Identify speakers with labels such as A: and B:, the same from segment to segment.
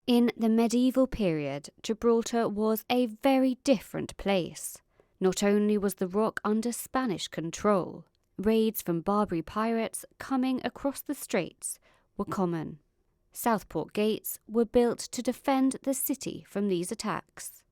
A: In the medieval period, Gibraltar was a very different place. Not only was the rock under Spanish control, raids from Barbary pirates coming across the straits were common. Southport Gates were built to defend the city from these attacks.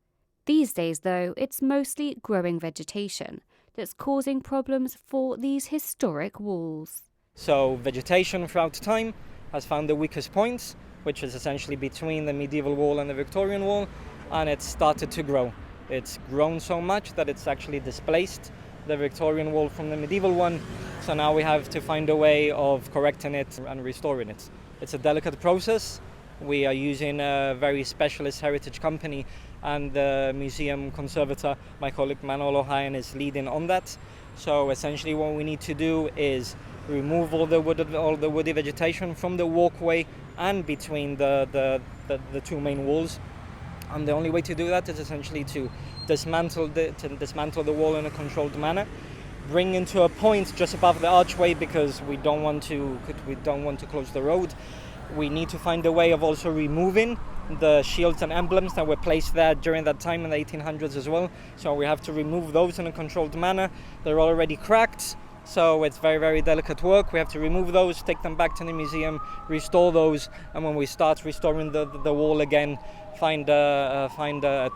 A: These days, though, it's mostly growing vegetation that's causing problems for these historic walls.
B: So vegetation throughout time has found the weakest points, which is essentially between the medieval wall and the Victorian wall, and it's started to grow. It's grown so much that it's actually displaced the Victorian wall from the medieval one, so now we have to find a way of correcting it and restoring it. It's a delicate process. We are using a very specialist heritage company, and the museum conservator, my colleague Manolo Hayen, is leading on that. So essentially what we need to do is remove all the woody vegetation from the walkway and between the two main walls. And the only way to do that is essentially to dismantle the wall in a controlled manner, bring into a point just above the archway, because we don't want to close the road. We need to find a way of also removing the shields and emblems that were placed there during that time in the 1800s as well. So we have to remove those in a controlled manner. They're already cracked, so it's very, very delicate work. We have to remove those, take them back to the museum, restore those, and when we start restoring the wall again, find a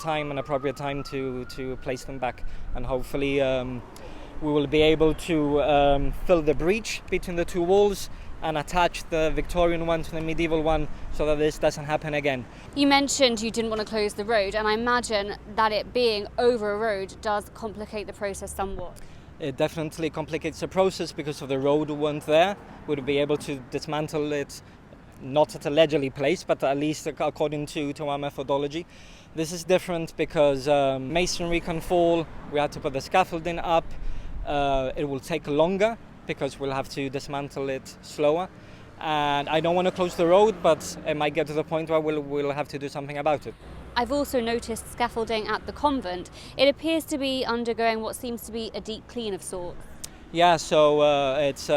B: time, an appropriate time to place them back, and hopefully we will be able to fill the breach between the two walls and attach the Victorian one to the medieval one so that this doesn't happen again.
A: You mentioned you didn't want to close the road, and I imagine that it being over a road does complicate the process somewhat.
B: It definitely complicates the process because if the road weren't there, we'd be able to dismantle it, not at a leisurely pace, but at least according to our methodology. This is different because masonry can fall, we had to put the scaffolding up, it will take longer because we'll have to dismantle it slower. And I don't want to close the road, but it might get to the point where we'll have to do something about it.
A: I've also noticed scaffolding at the convent. It appears to be undergoing what seems to be a deep clean of sorts.
B: Yeah, so it's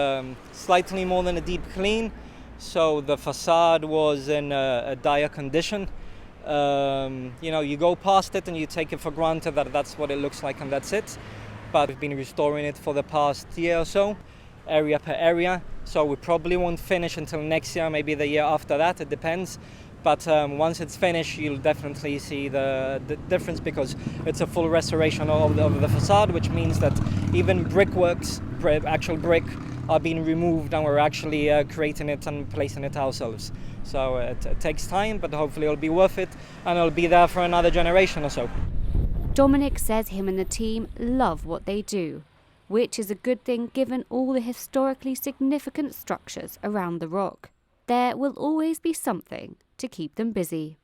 B: slightly more than a deep clean. So the facade was in a dire condition. You go past it and you take it for granted that that's what it looks like and that's it. But we've been restoring it for the past year or so, area per area. So we probably won't finish until next year, maybe the year after that, it depends. But once it's finished, you'll definitely see the difference, because it's a full restoration of the facade, which means that even brickworks, actual brick, are being removed, and we're actually creating it and placing it ourselves. So it takes time, but hopefully it'll be worth it, and it'll be there for another generation or so.
A: Dominic says him and the team love what they do, which is a good thing given all the historically significant structures around the rock. There will always be something to keep them busy.